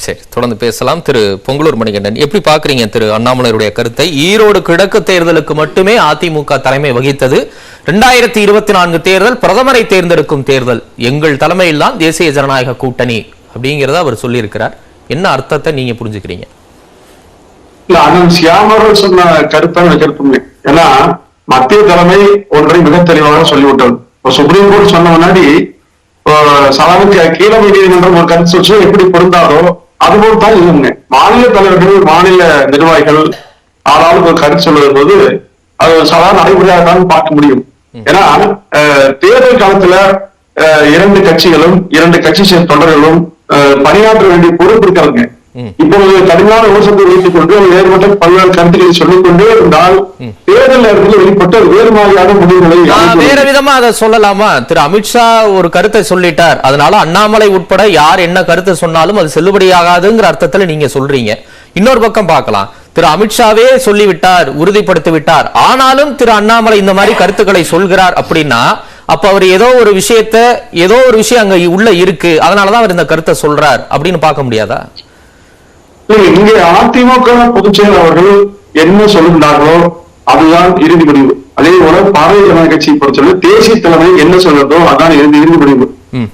சரி, தொடர்ந்து பேசலாம். திரு பொங்கலூர் மணிகண்டன், எப்படி பாக்குறீங்க திரு அண்ணாமலையுடைய கருத்தை? ஈரோடு கிழக்கு தேர்தலுக்கு மட்டுமே அதிமுக தலைமை வகித்தது. 2024 தேர்தல் பிரதமரை தேர்ந்தெடுக்கும் தேர்தல், எங்கள் தலைமையில் தான் தேசிய ஜனநாயக கூட்டணி அப்படிங்கிறத அவர் சொல்லியிருக்கிறார். என்ன அர்த்தத்தை நீங்க புரிஞ்சுக்கிறீங்க? இல்ல, அண்ணன் சியாமர்கள் சொன்ன கருத்தை கருத்துமே. ஏன்னா மத்திய தலைமை ஒன்றை மிக தெளிவாக சொல்லிவிட்டது. சுப்ரீம் கோர்ட் சொன்ன முன்னாடி சாதாரண கீழமை நீதிமன்றம் ஒரு கருத்து சொல்லி எப்படி பொருந்தாதோ அதுபோல் தான் இல்லைங்க. மாநில தலைவர்கள், மாநில நிர்வாகிகள் ஆளாளுக்கு ஒரு கருத்து சொல்லுவது போது அது சாதாரண நடைமுறையாக தான் பார்க்க முடியும். ஏன்னா தேர்தல் காலத்துல இரண்டு கட்சிகளும் இரண்டு கட்சி தொண்டர்களும் பணியாற்ற வேண்டிய பொறுப்பு இருக்காங்க. இப்பொழுது கடுமையான விமர்சனத்தை வைத்துக் கொண்டு வேறுபட்ட பல்வேறு கருத்துக்களை சொல்லிக் கொண்டே இருந்தால் தேர்தல் நேரத்தில் வெளிப்பட்ட வேறு மாதிரியான முடிவுகளை வேற விதமா அதை சொல்லலாமா? திரு அமித்ஷா ஒரு கருத்தை சொல்லிட்டார், அதனால அண்ணாமலை உட்பட யார் என்ன கருத்தை சொன்னாலும் அது செல்லுபடியாகாதுங்கிற அர்த்தத்துல நீங்க சொல்றீங்க. இன்னொரு பக்கம் பார்க்கலாம், திரு அமித்ஷாவே சொல்லிவிட்டார், உறுதிப்படுத்தி விட்டார், ஆனாலும் திரு அண்ணாமலை இந்த மாதிரி கருத்துக்களை சொல்கிறார் அப்படின்னா அப்ப அவர் ஏதோ ஒரு விஷயம் அங்க உள்ள இருக்கு, அதனாலதான் அவர் இந்த கருத்தை சொல்றார் அப்படின்னு பார்க்க முடியாதா? இங்கே அதிமுக பொதுச் செயலர் அவர்கள் என்ன சொல்லுகிறார்களோ அதுதான் இறுதி முடிவு. அதே போல பாரதிய ஜனதா கட்சியை பொறுத்தவரை தேசிய தலைமை என்ன சொல்றதோ அதான் இறுதி முடிவு.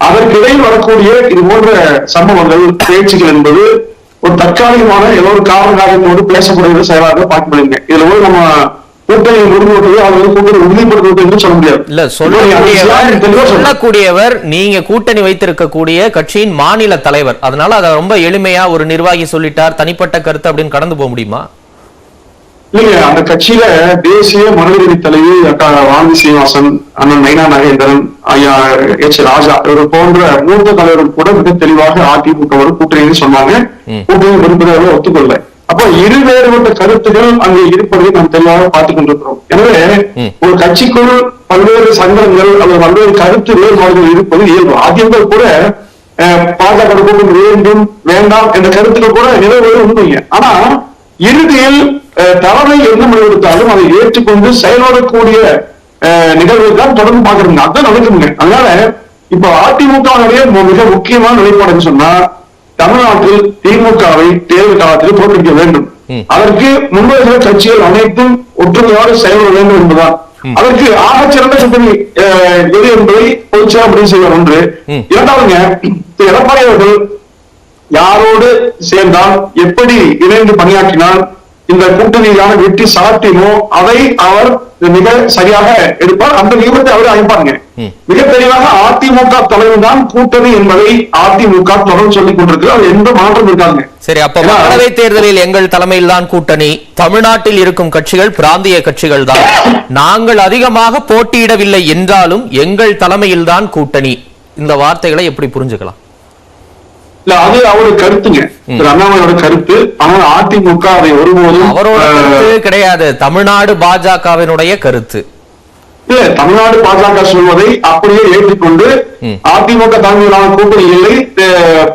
அதற்கிடையில் வரக்கூடிய இது போன்ற சம்பவங்கள், பேச்சுகள் என்பது ஒரு தற்காலிகமான ஏதோ ஒரு காரணத்தோடு பேசக்கூடிய செயலாக பார்க்க முடியுங்க. இதுல போய் நம்ம கூட்டணி முடிவுறுவது அவங்க கூட்டணி உறுதிப்படுத்துவது என்று சொல்ல முடியாது. இல்ல, சொல்லக்கூடியவர் நீங்க கூட்டணி வைத்திருக்கக்கூடிய கட்சியின் மாநில தலைவர், அதனால அதை ரொம்ப எளிமையா ஒரு நிர்வாகி சொல்லிட்டார், தனிப்பட்ட கருத்து அப்படின்னு கடந்து போக முடியுமா? இல்லைங்க, அந்த கட்சியில தேசிய மகளிரணி தலைவி அக்கா வாந்தி சீனிவாசன், அண்ணன் நைனா நாகேந்திரன், ஐயா எச் ராஜா இவர் போன்ற மூத்த தலைவர்கள் கூட மிக தெளிவாக அதிமுக கூட்டணி சொன்னாங்க. கூட்டணி விரும்புவதை ஒத்துக்கொள்ள. அப்போ இருவேறுபட்ட கருத்துகள் அங்கே இருப்பதை நாம் தெளிவாக பார்த்துக் கொண்டிருக்கிறோம். எனவே ஒரு கட்சிக்குள் பல்வேறு சங்கங்கள் அல்லது பல்வேறு கருத்து வேறுபாடுகள் இருப்பது இயல்பு. அதிமுக கூட பாஜக கூட்டம் வேண்டும் வேண்டாம் என்ற கருத்துக்கள் கூட நிறைவேற உண்மைங்க. ஆனா இறுதியில் தலைமை என்ன முடிவெடுத்தாலும் அதை ஏற்றுக்கொண்டு செயல்படக்கூடிய நிகழ்வை தான் தொடர்ந்து பாக்குறோங்க. அதுதான் நடக்குங்க. அதனால இப்ப அதிமுகவுடைய மிக முக்கியமான நிலைப்பாடுன்னு சொன்னா தமிழ்நாட்டில் திமுகவை தேர்தல் காலத்தில் தோற்கடிக்க வேண்டும். அதற்கு முன்வைக்கிற கட்சிகள் அனைத்தும் ஒற்றுமையோடு செயல்பட வேண்டும் என்பதுதான். அதற்கு ஆகச்சிறந்த கூட்டணி எது என்பதை பொதுச்செயலாளர் முடிவு செய்வார் ஒன்று. இரண்டாவதுங்க, எடப்பாடி அவர்கள் யாரோடு சேர்ந்தால் எப்படி இணைந்து பணியாற்றினால் இந்த கூட்டணியிலான வெற்றி சாத்தியமோ அதை அவர் மிக சரியாக எடுப்பார். அந்த நியமத்தை அவர் அமைப்பாருங்க. மிக தெளிவாக அதிமுக தலைவர் தான் கூட்டணி என்பதை அதிமுக தொடர்ந்து சொல்லிக் கொண்டிருக்கிறது. எந்த மாற்றம் இருக்காங்க. சரி, அப்ப மக்களவை தேர்தலில் எங்கள் தலைமையில் தான் கூட்டணி, தமிழ்நாட்டில் இருக்கும் கட்சிகள் பிராந்திய கட்சிகள் தான், நாங்கள் அதிகமாக போட்டியிடவில்லை என்றாலும் எங்கள் தலைமையில் தான் கூட்டணி, இந்த வார்த்தைகளை எப்படி புரிஞ்சுக்கலாம்? இல்ல, அது அவருடைய கருத்துங்க, அண்ணாமலையோட கருத்து. ஆனால் அதிமுக அதை ஒருபோதும் அவரோட கருத்து கிடையாது, தமிழ்நாடு பாஜகவினுடைய கருத்து. இல்ல, தமிழ்நாடு பாஜக சொல்வதை அப்படியே ஏற்றுக்கொண்டு அதிமுக தலைமையிலான கூட்டணி இல்லை,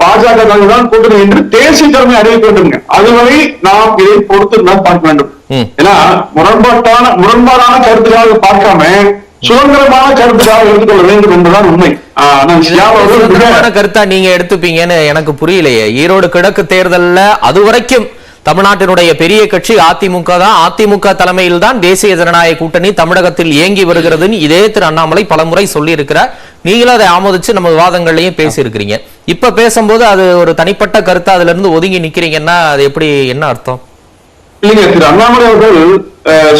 பாஜக தலைமையிலான கூட்டணி என்று தேசிய தலைமை அறிவிக்க வேண்டும். அதுவரை நாம் இதை பொறுத்து தான் பார்க்க வேண்டும். ஏன்னா முரண்பாடான கருத்துக்களாக பார்க்காம சுதந்திரமான கருத்துக்காக எடுத்துக்கொள்ள வேண்டும் என்பதுதான் உண்மை. கருத்தா நீங்க எடுத்துப்பீங்கன்னு எனக்கு புரியலையே. ஈரோடு கிழக்கு தேர்தல்ல அதுவரைக்கும் தமிழ்நாட்டினுடைய பெரிய கட்சி அதிமுக தான், அதிமுக தலைமையில் தான் தேசிய ஜனநாயக கூட்டணி தமிழகத்தில் இயங்கி வருகிறதுன்னு இதே திரு அண்ணாமலை பலமுறை சொல்லி இருக்கிறார். நீங்களும் அதை ஆமோதிச்சு நம்ம விவாதங்கள்லயும் பேசி இருக்கிறீங்க. இப்ப பேசும்போது அது ஒரு தனிப்பட்ட கருத்து, அதுல இருந்து ஒதுங்கி நிக்கிறீங்கன்னா அது எப்படி, என்ன அர்த்தம்? இல்லைங்க, திரு அண்ணாமலை அவர்கள்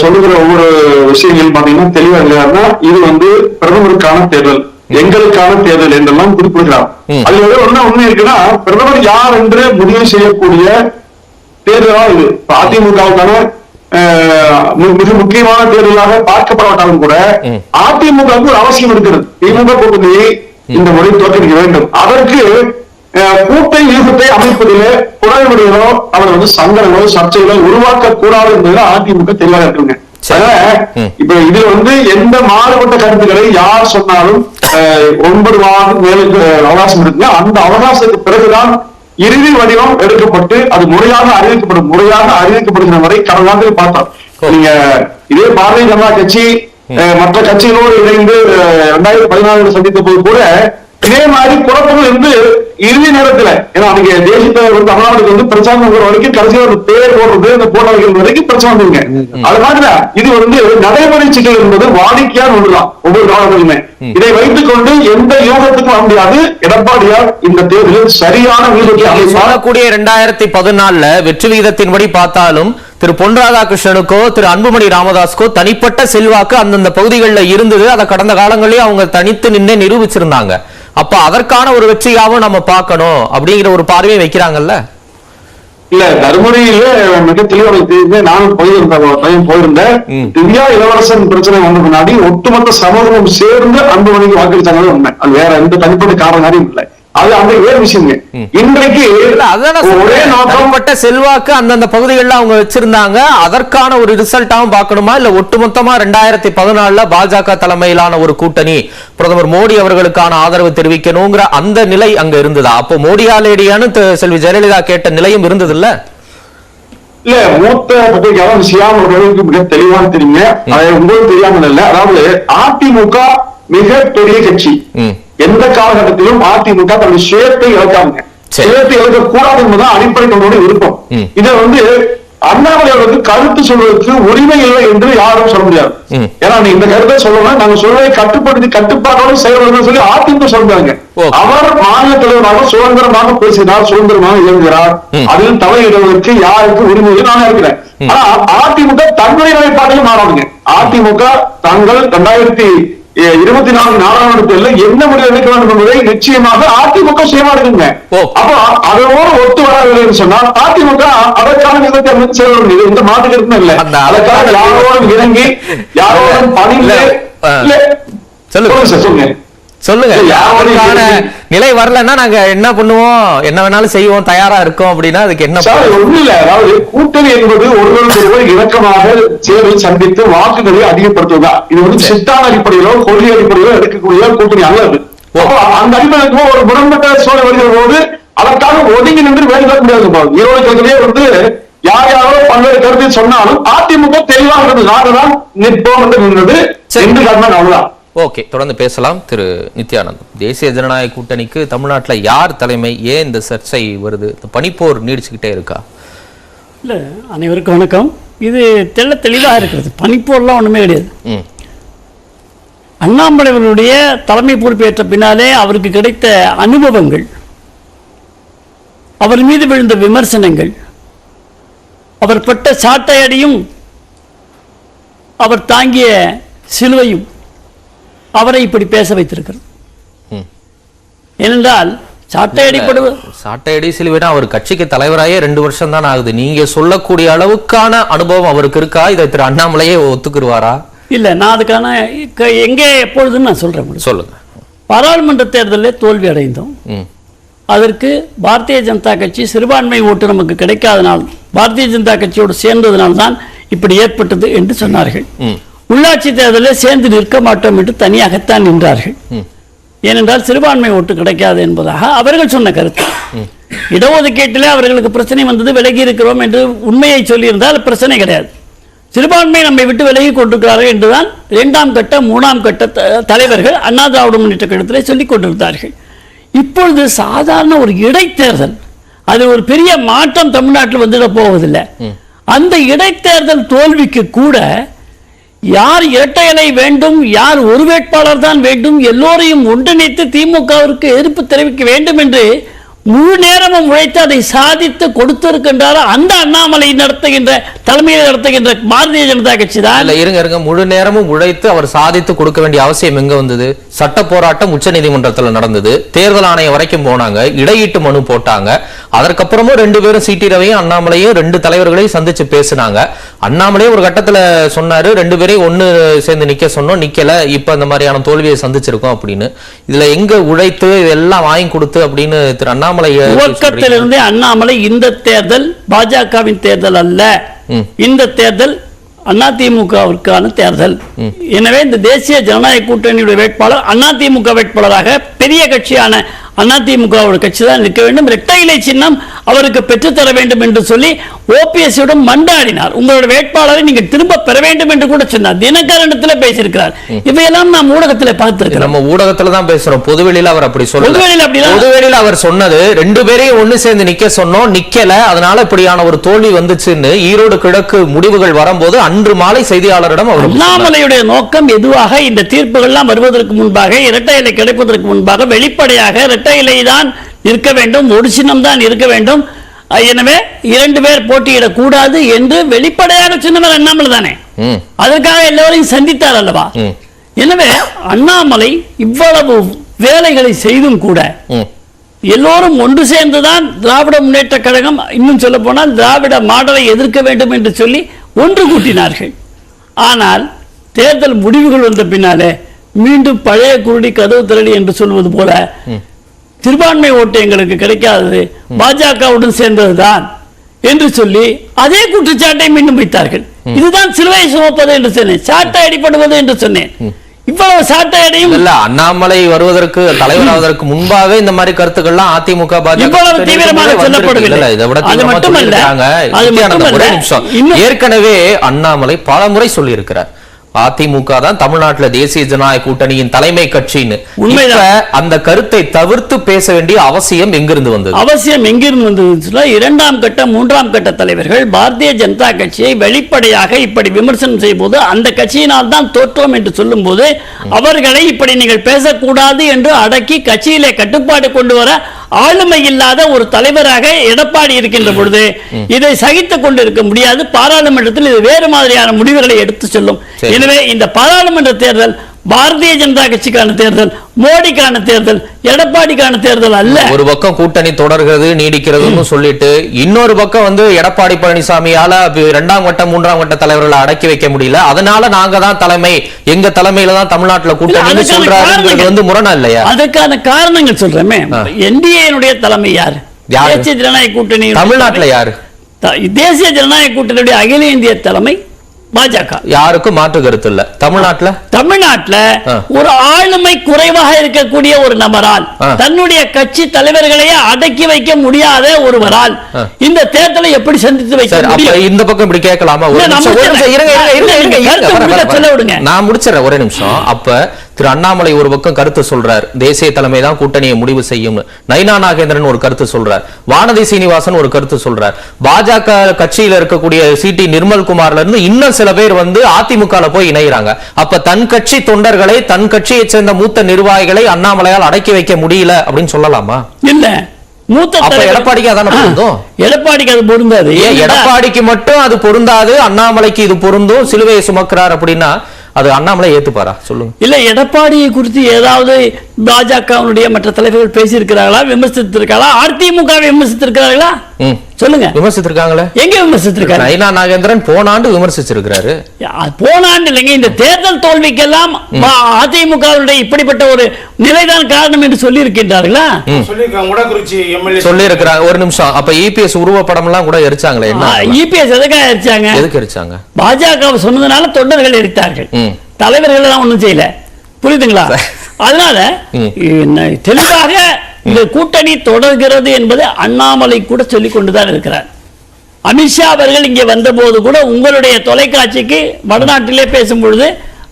சொல்லுகிற ஒவ்வொரு விஷயங்கள் பாத்தீங்கன்னா தெளிவா இல்லையாருன்னா இது பிரதமருக்கான தேர்தல், எங்களுக்கான தேர்தல் என்றெல்லாம் குறிப்பிடுகிறார். அதுல என்ன உண்மை இருக்குன்னா, பிரதமர் யார் என்று முடிவு செய்யக்கூடிய தேர்தலா இது. அதிமுகவுக்கான மிக முக்கியமான தேர்தலாக பார்க்கப்படாவிட்டாலும் கூட அதிமுகவுக்கு ஒரு அவசியம் இருக்கிறது. திமுக கூட்டணியை இந்த முறை தோற்கடிக்க வேண்டும். அதற்கு கூட்டணி யூகத்தை அமைப்பதிலே குறைவுடையதோ அல்லது சங்கடங்களோ சர்ச்சைகளோ உருவாக்க கூடாது என்பதில் அதிமுக தெளிவாக இருக்குங்க. இப்ப இதுல எந்த மாறுபட்ட கருத்துக்களை யார் சொன்னாலும் 9 மாதம் மேலுக்கு அவகாசம் இருக்குங்க. அந்த அவகாசத்துக்கு பிறகுதான் இறுதி வடிவம் எடுக்கப்பட்டு அது முறையாக அறிவிக்கப்படுகிற வரை கடந்த நாட்கள் பார்த்தோம். நீங்க இதே பாரதிய ஜனதா கட்சி மற்ற கட்சிகளோடு இணைந்து 2014 சந்தித்த போது கூட இதே மாதிரி குழப்பங்கள் இருந்து இறுதி நேரத்துல, ஏன்னா அன்னைக்கு தேசிய தலைவர் தமிழ்நாட்டுக்கு பிரச்சாரம் வரைக்கும் கடைசியில் ஒரு பேர் போடுறது, அந்த போட்டோ வைக்கிறது வரைக்கும் பிரச்சனை வந்துருங்க. அது மாதிரி இது நடைமுறை சிக்கல் என்பது வாடிக்கையான ஒன்றுதான் ஒவ்வொரு காலத்திலுமே. இதை வைத்துக் கொண்டு எந்த யோகத்துக்கும் வர முடியாது. எடப்பாடியார் இந்த தேர்தலில் சரியான சொல்லக்கூடிய 2014 வெற்றி விகிதத்தின்படி பார்த்தாலும் திரு பொன் ராதாகிருஷ்ணனுக்கோ திரு அன்புமணி ராமதாஸ்கோ தனிப்பட்ட செல்வாக்கு அந்தந்த பகுதிகளில் இருந்தது. அதை கடந்த காலங்களிலே அவங்க தனித்து நின்று நிரூபிச்சிருந்தாங்க. அப்ப அதற்கான ஒரு வெற்றியாவும் நம்ம பார்க்கணும் அப்படிங்கிற ஒரு பார்வையை வைக்கிறாங்கல்ல. இல்ல, தருமபுரியில மிக தெளிவாக நானும் போயிருந்தேன். திவ்யா இளவரசன் பிரச்சனை வந்த முன்னாடி ஒட்டுமொத்த சமூகமும் சேர்ந்து அன்புமணிக்கு வாக்களித்தாங்க உண்மை. அது வேற எந்த தனிப்பட்ட காரணம் இல்லை. அது அந்த வேறு விஷயங்க. இன்றைக்கு ஒரே நோக்கப்பட்ட செல்வாக்கு அந்தந்த பகுதிகளில் அவங்க வச்சிருந்தாங்க. அதற்கான ஒரு ரிசல்ட்டாவும் பார்க்கணுமா, இல்ல ஒட்டுமொத்தமா 2014 பாஜக தலைமையிலான ஒரு கூட்டணி பிரதமர் மோடி அவர்களுக்கான ஆதரவு தெரிவிக்கணுங்கிற அந்த நிலை அங்க இருந்ததா? அப்போ மோடியாலேடியான்னு செல்வி ஜெயலலிதா கேட்ட நிலையும் இருந்தது இல்ல? இல்ல, மூத்த பத்திரிகையாளர் சியாம் அவர்களுக்கு மிக தெளிவாக தெரியுங்க. அதை உங்களுக்கு தெரியாமல் இல்ல. அதாவது அதிமுக மிக பெரிய கட்சி. எந்த காலகட்டத்திலும் அதிமுக தன்னுடைய சுயத்தை இழக்காங்க. சுயத்தை இழக்க கூடாது என்பதுதான் அடிப்படை நம்மளுடைய விருப்பம். இதை அண்ணாமலை அவர்களுக்கு கருத்து சொல்வதற்கு உரிமை இல்லை என்று யாரும் சொல்ல முடியாது. ஏன்னா நீ இந்த கருத்தை சொல்லணும், நாங்க சொல்வதை கட்டுப்படுத்தி கட்டுப்பாட்டோடு செயல்படுத்த சொல்லி அதிமுக சொல்றாங்க. அவர் மாநில தலைவராக சுதந்திரமாக பேசினார், சுதந்திரமாக இயங்குகிறார். அதில் தலையிடுவதற்கு யாருக்கு உரிமை நான் இருக்கிறேன். ஆனா அதிமுக தன்னுடைய நிலைப்பாட்டையும் மாறாதுங்க. அதிமுக தாங்கள் 2024 நாடாளுமன்றத்தில் என்ன முடிவு எடுக்க வேண்டும் என்பதை நிச்சயமாக அதிமுக சுயமா இருக்குங்க. அப்ப அதோடு ஒத்து வரவில்லை சொன்னால் அதிமுக அதற்கான விதத்தை செயல்பட முடியும். இந்த மாற்றுக்கிறது இல்லை. அதற்காக யாரோடும் இறங்கி யாரோடும் பணிந்து சொல்லுங்க சொல்லுங்க. நிலை வரலன்னா நாங்க என்ன பண்ணுவோம், என்ன வேணாலும் செய்வோம், தயாரா இருக்கோம் அப்படின்னா அதுக்கு என்ன ஒண்ணு இல்ல. அதாவது கூட்டணி என்பது ஒருவருக்கு இணக்கமாக சேவை சந்தித்து வாக்குகளை அதிகப்படுத்துவதா? இது சித்தான அடிப்படையிலோ கொள்கை அடிப்படையிலோ எடுக்கக்கூடிய கூட்டணி அல்லது. அந்த அடிப்படைக்கு ஒரு முரண்பட்ட சூழல் வருகிற போது அதற்காக ஒதுங்கி நின்று வேலை பார்க்க முடியாது. ஈரோடு யார் யாரோ பல்வேறு கருத்தை சொன்னாலும் அதிமுக தெளிவாக இருந்தது. நாங்கள் நிற்போம் என்று நின்றது என்று காரணம் அவ்வளவுதான். ஓகே, தொடர்ந்து பேசலாம். திரு நித்யானந்தம், தேசிய ஜனநாயக கூட்டணிக்கு தமிழ்நாட்டில் யார் தலைமை? ஏன் இந்த சர்ச்சை வருது? பனிப்போர் நீடிச்சுக்கிட்டே இருக்கா? இல்லை, அனைவருக்கும் வணக்கம். இது தெளிவாக இருக்கிறது. பனிப்போர்லாம் ஒன்றுமே கிடையாது. அண்ணாமலை அவர்களுடைய தலைமை பொறுப்பேற்ற பின்னாலே அவருக்கு கிடைத்த அனுபவங்கள், அவர் மீது விழுந்த விமர்சனங்கள், அவர் பட்ட சாட்டையடியும் அவர் தாங்கிய சிலுவையும் அவரை இப்படி பேச வைத்திருக்கிறது. ஏனென்றால் சாட்டையடி சிலுவைனா அவர் கட்சிக்கு தலைவராயே 2 வருஷம் தான் ஆகுது. நீங்க சொல்லக்கூடிய அளவுக்கான அனுபவம் அவருக்கு இருக்கா? இதை திரு அண்ணாமலையே ஒத்துக்குருவாரா? இல்ல, நான் அதுக்கான எங்கே எப்பொழுதுன்னு நான் சொல்றேன். சொல்லுங்க. பாராளுமன்ற தேர்தலில் தோல்வி அடைந்தோம். அதற்கு பாரதிய ஜனதா கட்சி சிறுபான்மை ஓட்டு நமக்கு கிடைக்காதனால், பாரதிய ஜனதா கட்சியோடு சேர்ந்ததனால்தான் இப்படி ஏற்பட்டது என்று சொன்னார்கள். உள்ளாட்சி தேர்தலில் சேர்ந்து நிற்க மாட்டோம் என்று தனியாகத்தான் நின்றார்கள். ஏனென்றால் சிறுபான்மை ஓட்டு கிடைக்காது என்பதாக அவர்கள் சொன்ன கருத்து. இடஒதுக்கீட்டிலே அவர்களுக்கு பிரச்சனை வந்தது, விலகி இருக்கிறோம் என்று உண்மையை சொல்லியிருந்தால் பிரச்சனை கிடையாது. சிறுபான்மை நம்மை விட்டு விலகி கொண்டிருக்கிறார்கள் என்றுதான் 2ஆம் கட்ட 3ஆம் கட்ட தலைவர்கள் அண்ணா திராவிட முன்னேற்ற கழகத்திலே சொல்லிக் கொண்டிருந்தார்கள். இப்பொழுது சாதாரண ஒரு இடைத்தேர்தல், அது ஒரு பெரிய மாற்றம் தமிழ்நாட்டில் வந்துட போவதில்லை. அந்த இடைத்தேர்தல் தோல்விக்கு கூட யார் இரட்டை இலை வேண்டும், யார் ஒரு வேட்பாளர் தான் வேண்டும், எல்லோரையும் ஒன்றிணைத்து திமுகவிற்கு எதிர்ப்பு தெரிவிக்க வேண்டும் என்று முழு நேரமும் உழைத்து அதை சாதித்து கொடுத்திருக்கின்றார் அந்த அண்ணாமலை நடத்துகின்ற தலைமையில் நடத்துகின்ற பாரதிய ஜனதா கட்சி தான். இருங்க, முழு நேரமும் உழைத்து அவர் சாதித்து கொடுக்க வேண்டிய அவசியம் எங்க வந்தது? சட்ட போராட்டம் உச்ச நீதிமன்றத்தில் நடந்தது, தேர்தல் ஆணையம் வரைக்கும் போனாங்க, இடையீட்டு மனு போட்டாங்க. அதற்கப்புறமும் 2 பேரும் சிடி ரவியும் அண்ணாமலையும் 2 தலைவர்களையும் சந்திச்சு பேசினாங்க. அண்ணாமலையே ஒரு கட்டத்துல சொன்னாரு, 2 பேரையும் ஒண்ணு சேர்ந்து நிக்க சொன்னோம், நிக்கல, இப்ப இந்த மாதிரியான தோல்வியை சந்திச்சிருக்கோம் அப்படின்னு. இதுல எங்க உழைத்து இதெல்லாம் வாங்கி கொடுத்து அப்படின்னு திரு அண்ணாமலை துவக்கத்திலிருந்தே அண்ணாமலை இந்த தேர்தல் பாஜகவின் தேர்தல் அல்ல, இந்த தேர்தல் அதிமுகவிற்கான தேர்தல். எனவே இந்த தேசிய ஜனநாயக கூட்டணியுடைய வேட்பாளர் அதிமுக வேட்பாளராக பெரிய கட்சியான அதிமுகவோட கட்சி தான் நிற்க வேண்டும், இரட்டை இலை சின்னம் அவருக்கு பெற்றுத்தர வேண்டும் என்று சொல்லி ஓபிஎஸ்ஸிடம் மண்டாடினார். உங்களோட வேட்பாளரை நீங்க திரும்ப பெற வேண்டும் என்று கூட சொன்னார். தினகரனிடத்தில் பேசியிருக்கிறார். இவையெல்லாம் நாம் ஊடகத்தில் பார்த்திருக்கிறோம். நம்ம ஊடகத்துல தான் பேசுறோம், பொதுவெளியில அவர் அப்படி சொல்ல. பொதுவெளியில அவர் சொன்னது 2 பேரையும் ஒண்ணு சேர்ந்து நிக்க சொன்னோம், நிக்கல, அதனால இப்படியான ஒரு தோல்வி வந்துச்சுன்னு ஈரோடு கிழக்கு முடிவுகள் வரும்போது அன்று மாலை செய்தியாளரிடம் அவர் அண்ணாமலையுடைய நோக்கம் எதுவாக இந்த தீர்ப்புகள்லாம் வருவதற்கு முன்பாக, இரட்டை இலை கிடைப்பதற்கு முன்பாக வெளிப்படையாக இரட்டை இலை தான் இருக்க வேண்டும், ஒரு சின்னம் தான் இருக்க வேண்டும், எனவே 2 பேர் போட்டியிடக்கூடாது என்று வெளிப்படையாக சொன்னவர் அண்ணாமலை தானே. அதற்காக எல்லோரையும் சந்தித்தார் அல்லவா. எனவே அண்ணாமலை இவ்வளவு வேலைகளை செய்தும் கூட எல்லோரும் ஒன்று சேர்ந்துதான் திராவிட முன்னேற்ற கழகம், இன்னும் சொல்ல போனால் திராவிட மாடலை எதிர்க்க வேண்டும் என்று சொல்லி ஒன்று கூட்டினார்கள். ஆனால் தேர்தல் முடிவுகள் வந்த பின்னாலே மீண்டும் பழைய குருடி கதவு திரளி என்று சொல்வது போல சிறுபான்மை ஓட்டு எங்களுக்கு கிடைக்காதது பாஜகவுடன் சேர்ந்ததுதான் என்று சொல்லி அதே குற்றச்சாட்டை மீண்டும் வைத்தார்கள். இதுதான் சிலுவையை சுமப்பது என்று சொன்னேன், சாட்டை அடிப்படுவது என்று சொன்னேன். இவ்வளவு சாட்டை அடையும் இல்ல, அண்ணாமலை வருவதற்கு தலைவராவதற்கு முன்பாக இந்த மாதிரி கருத்துக்கள்லாம் அதிமுக இவ்வளவு தீவிரமாக சொல்லப்படவில்லை. அது மட்டுமல்ல, ஏற்கனவே அண்ணாமலை பல முறை சொல்லி இருக்கிறார், அதிமுக தான் தமிழ்நாட்டில் தேசிய ஜனநாயக கூட்டணியின் தலைமை கட்சின்னு. அந்த கருத்தை தவிர்த்து பேச வேண்டிய அவசியம் எங்கிருந்து வந்தது? இரண்டாம் கட்ட 3ஆம் கட்ட தலைவர்கள் பாரதிய ஜனதா கட்சியை வெளிப்படையாக இப்படி விமர்சனம் செய்யும்போது அந்த கட்சியினால் தான் தோற்றோம் என்று சொல்லும் போது அவர்களை இப்படி நீங்கள் பேசக்கூடாது என்று அடக்கி கட்சியிலே கட்டுப்பாடு கொண்டு வர ஆளுமை இல்லாத ஒரு தலைவராக எடப்பாடி இருக்கின்ற பொழுது இதை சகித்துக் கொண்டிருக்க முடியாது. பாராளுமன்றத்தில் இது வேறு மாதிரியான முடிவுகளை எடுத்து சொல்லும். எனவே இந்த பாராளுமன்ற தேர்தல் பாரதிய ஜனதா கட்சிக்கான தேர்தல், மோடிக்கான தேர்தல், எடப்பாடிக்கான தேர்தல் அல்ல. ஒரு பக்கம் கூட்டணி தொடர்கிறது நீடிக்கிறதுன்னு சொல்லிட்டு இன்னொரு பக்கம் எடப்பாடி பழனிசாமியால 2ஆம் கட்ட 3ஆம் கட்ட தலைவர்களை அடக்கி வைக்க முடியல, அதனால நாங்க தான் தலைமை, எங்க தலைமையில தான் தமிழ்நாட்டில் கூட்டணி சொல்றாரு, முரணா இல்லையா? அதுக்கான காரணங்கள் சொல்றேன். என்டிஏனுடைய தலைமை யாரு? தேசிய ஜனநாயக கூட்டணி தமிழ்நாட்டில் யாரு? தேசிய ஜனநாயக கூட்டணியுடைய அகில இந்திய தலைமை பாஜக. யாருக்கும் மாற்று கருத்து இல்ல. தமிழ்நாட்டுல ஒரு ஆளுமை குறைவாக இருக்கக்கூடிய ஒரு நபரால் தன்னுடைய கட்சி தலைவர்களையே அடக்கி வைக்க முடியாத ஒருவரால் இந்த தேர்தலை எப்படி சந்தித்து வைக்க முடியும்? இந்த பக்கம் இப்படி கேட்கலாமா? நான் முடிச்சிடறேன், ஒரே நிமிஷம். அப்ப திரு அண்ணாமலை ஒரு பக்கம் கருத்து சொல்றார், தேசிய தலைமை தான் கூட்டணியை முடிவு செய்யும். நைனா நாகேந்திரன் ஒரு கருத்து சொல்றார், வானதி சீனிவாசன் ஒரு கருத்து சொல்றார், பாஜக கட்சியில இருக்கக்கூடிய சிடி நிர்மல்குமார்ல இருந்து இன்னும் சில பேர் அதிமுக போய் இணைகிறாங்க. அப்ப தன் கட்சி தொண்டர்களை, தன் கட்சியை சேர்ந்த மூத்த நிர்வாகிகளை அண்ணாமலையால் அடக்கி வைக்க முடியல அப்படின்னு சொல்லலாமா? இல்ல, எடப்பாடிக்கு அதான பொருந்தும். எடப்பாடிக்கு அது பொருந்தாது. எடப்பாடிக்கு மட்டும் அது பொருந்தாது, அண்ணாமலைக்கு இது பொருந்தும், சிலுவையை சுமக்கிறார் அப்படின்னா அது அண்ணாமலை ஏத்துப்பாரா? சொல்லுங்க. இல்ல, எடப்பாடியை குறித்து ஏதாவது பாஜகவுடைய மற்ற தலைவர்கள் பேசியிருக்கிறார்களா, விமர்சித்திருக்காங்களா? அதிமுக விமர்சித்திருக்கிறார்களா? சொல்லுங்க. விமர்சித்திருக்காங்களே. எங்க விமர்சித்திருக்காங்க? நயினா நாகேந்திரன் போன ஆண்டு விமர்சிச்சிருக்கிறாரு. போன ஆண்டு இல்லைங்க, இந்த தேர்தல் தோல்விக்கெல்லாம் அதிமுகவுடைய இப்படிப்பட்ட ஒரு நிலைதான் காரணம் என்று சொல்லி இருக்கின்றார்களா? சொல்லி இருக்கிறாங்க. ஒரு நிமிஷம். அப்ப இபிஎஸ் உருவப்படம் எல்லாம் கூட எரிச்சாங்களே, என்ன இபிஎஸ் எதுக்காக எரிச்சாங்க? எதுக்கு எரிச்சாங்க? பாஜக சொன்னதுனால தொண்டர்கள் எரித்தார்கள், தலைவர்கள் எல்லாம் ஒண்ணும் செய்யல. புரியுதுங்களா? அதனால தெளிவாக இந்த கூட்டணி தொடர்கிறது என்பது அண்ணாமலை கூட சொல்லிக் கொண்டுதான் இருக்கிறார். அமித்ஷா அவர்கள் இங்கே வந்தபோது கூட உங்களுடைய தொலைக்காட்சிக்கு வடநாட்டிலே பேசும்பொழுது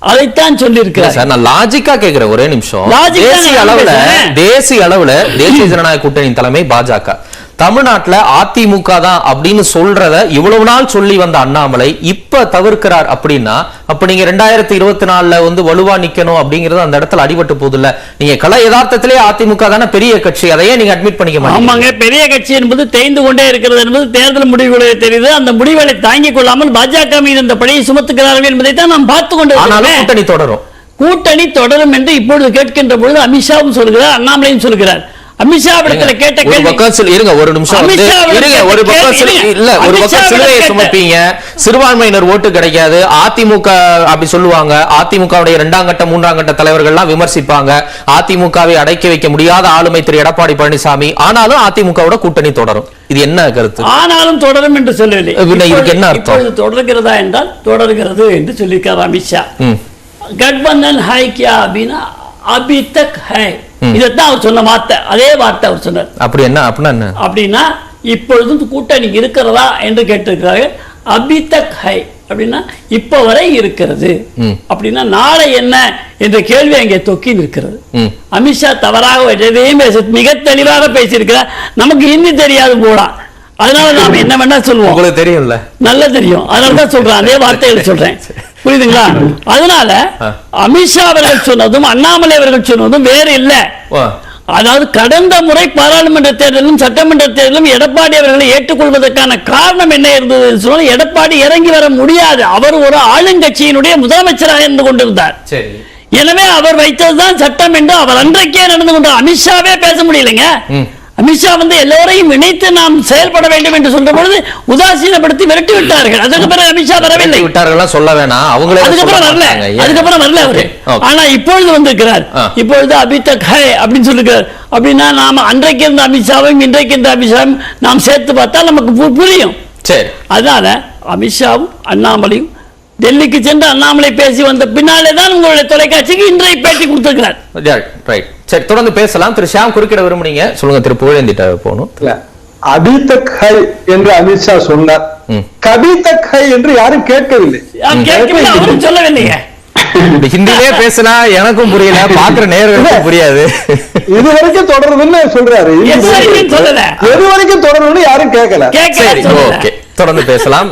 அதைத்தான் சொல்லி இருக்கிறார். நான் லாஜிக்கா கேட்கிறேன், ஒரே நிமிஷம். தேசிய அளவுல தேசிய ஜனநாயக கூட்டணி தலைமை பாஜக, தமிழ்நாட்டுல அதிமுக தான் அப்படின்னு சொல்றத இவ்வளவு நாள் சொல்லி வந்த அண்ணாமலை இப்ப தவிர்க்கிறார் அப்படின்னா, அப்ப நீங்க 2024 வலுவா நிக்கணும் அப்படிங்கறது அந்த இடத்துல அடிபட்டு போகுது இல்ல? நீங்க கல யதார்த்தத்திலே அதிமுக தானே பெரிய கட்சி, அதையே நீங்க அட்மிட் பண்ணிக்க மாட்டீங்க. ஆமாங்க, பெரிய கட்சி என்பது தேய்ந்து கொண்டே இருக்கிறது என்பது தேர்தல் முடிவுகளே தெரியுது. அந்த முடிவுகளை தாங்கிக் கொள்ளாமல் பாஜக மீது இந்த பழியை சுமத்துகிறார்கள் என்பதை தான் நாம் பார்த்து கொண்டு. ஆனாலும் கூட்டணி தொடரும் என்று இப்பொழுது கேட்கின்ற பொழுது அமித்ஷாவும் சொல்கிறார், அண்ணாமலையும் சொல்கிறார். அமித்ஷாவிடத்துல கேட்ட கேள்வி, ஒரு நிமிஷம் ஒரு பக்கம் சிலுவையை சுமப்பீங்க, சிறுபான்மையினர் ஓட்டு கிடைக்காது, அதிமுக அப்படி சொல்லுவாங்க, அதிமுகவுடைய 2ஆம் கட்ட 3ஆம் கட்ட தலைவர்கள் எல்லாம் விமர்சிப்பாங்க, அதிமுகவை அடக்கி வைக்க முடியாத ஆளுமை திரு எடப்பாடி பழனிசாமி, ஆனாலும் அதிமுகவோட கூட்டணி தொடரும். இது என்ன கருத்து? ஆனாலும் தொடரும் என்று சொல்லவில்லை. இதுக்கு என்ன அர்த்தம்? தொடர்கிறதா என்றால் தொடர்கிறது என்று சொல்லியிருக்கார் அமித்ஷா. கட்பந்தன் ஹை கியா அப்படின்னா அபி தக் ஹை, இதைத்தான் அவர் சொன்ன வார்த்தை, அதே வார்த்தை அவர் சொன்னார். அப்படி என்ன அப்படின்னா அப்படின்னா இப்பொழுதும் கூட்டணி இருக்கிறதா என்று கேட்டிருக்கிறார்கள். அபி தக் ஹை அப்படின்னா இப்ப வரை இருக்கிறது. அப்படின்னா நாளை என்ன என்ற கேள்வி அங்கே தொக்கி நிற்கிறது. அமித்ஷா தவறாக எதையும் மிக தெளிவாக பேசியிருக்கிறார். நமக்கு ஹிந்தி தெரியாது போடா, அதனால நாம என்ன வேணா சொல்லுவோம். உங்களுக்கு தெரியும்ல, நல்லா தெரியும், அதனாலதான் சொல்றேன், அதே வார்த்தைகளை சொல்றேன், புரியுதுங்களா? அதனால அமித்ஷா அவர்கள் சொன்னதும் அண்ணாமலை அவர்கள் சொன்னதும் வேறு இல்லை. அதாவது கடந்த முறை பாராளுமன்ற தேர்தலும் சட்டமன்ற தேர்தலும் எடப்பாடி அவர்களை ஏற்றுக்கொள்வதற்கான காரணம் என்ன இருந்தது சொன்னால், எடப்பாடி இறங்கி வர முடியாது, அவர் ஒரு ஆளுங்கட்சியினுடைய முதலமைச்சராக இருந்து கொண்டிருந்தார். எனவே அவர் வைத்ததுதான் சட்டம் என்று அவர் அன்றைக்கே நடந்து கொண்டார். அமித்ஷாவே பேச முடியலைங்க. அமித்ஷா எல்லோரையும் இணைத்து நாம் செயல்பட வேண்டும் என்று சொல்ற பொழுது உதாசீனப்படுத்தி விரட்டி விட்டார்கள். அதுக்கு பிறகு அமித்ஷா வரவில்லை, சொல்ல வேணாம், அதுக்கப்புறம் வரல அவரு. ஆனா இப்பொழுது வந்திருக்கிறார். இப்பொழுது அபி தக் ஹை அப்படின்னு சொல்லிருக்கிறார். அப்படின்னா நாம அன்றைக்கு இருந்த அமித்ஷாவையும் இன்றைக்கு இருந்த அமித்ஷாவும் நாம் சேர்த்து பார்த்தா நமக்கு புரியும். அதனால அமித்ஷாவும் அண்ணாமலையும் டெல்லிக்கு சென்று அண்ணாமலை பேசி வந்த பின்னாலே தான் உங்களுடைய தொலைக்காட்சிக்கு இன்றைய பேட்டி கொடுத்திருக்கிறார். சரி, தொடர்ந்து பேசலாம். திரு ஷியாம் குறுக்கிட விரும்புனீங்க, சொல்லுங்க. திரு புகழேந்திட்ட போகணும். அபி தக் ஹை என்று அமித்ஷா சொன்னார், கபி தக் ஹை என்று யாரும் கேட்கவில்லை, சொல்லவில்லைங்க. ஹிந்திலே பேசினா எனக்கும் புரியல, பாக்குற நேர்களுக்கும் புரியாது. இது வரைக்கும் தொடருதுன்னு சொல்றாரு, எது வரைக்கும் தொடருதுன்னு யாரும் கேட்கல. தொடர்ந்து பேசலாம்.